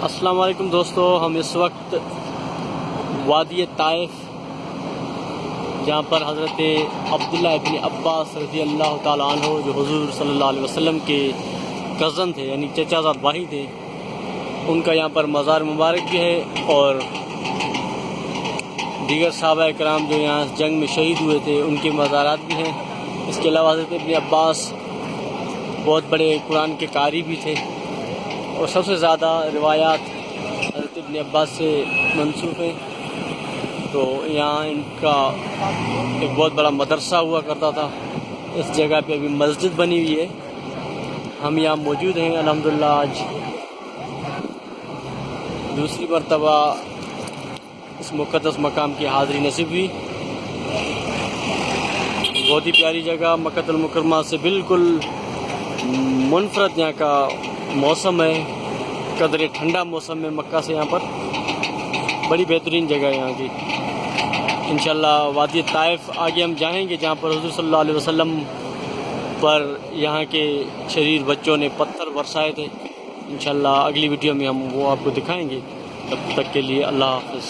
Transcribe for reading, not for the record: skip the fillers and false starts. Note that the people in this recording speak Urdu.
السلام علیکم دوستو، ہم اس وقت وادی طائف جہاں پر حضرت عبداللہ ابن عباس رضی اللہ تعالیٰ عنہ جو حضور صلی اللہ علیہ وسلم کے کزن تھے، یعنی چچا زاد بھائی تھے، ان کا یہاں پر مزار مبارک بھی ہے، اور دیگر صحابہ کرام جو یہاں جنگ میں شہید ہوئے تھے ان کے مزارات بھی ہیں۔ اس کے علاوہ حضرت ابن عباس بہت بڑے قرآن کے قاری بھی تھے، اور سب سے زیادہ روایات حضرت ابن عباس سے منسوب ہیں۔ تو یہاں ان کا ایک بہت بڑا مدرسہ ہوا کرتا تھا۔ اس جگہ پہ ابھی مسجد بنی ہوئی ہے، ہم یہاں موجود ہیں الحمدللہ۔ آج دوسری مرتبہ اس مقدس مقام کی حاضری نصیب ہوئی۔ بہت ہی پیاری جگہ، مکہ المکرمہ سے بالکل منفرد یہاں کا موسم ہے، قدرے ٹھنڈا موسم ہے مکہ سے، یہاں پر بڑی بہترین جگہ ہے یہاں کی۔ انشاءاللہ وادی طائف آگے ہم جائیں گے، جہاں پر حضور صلی اللہ علیہ وسلم پر یہاں کے شریر بچوں نے پتھر برسائے تھے۔ انشاءاللہ اگلی ویڈیو میں ہم وہ آپ کو دکھائیں گے۔ تب تک کے لیے اللہ حافظ۔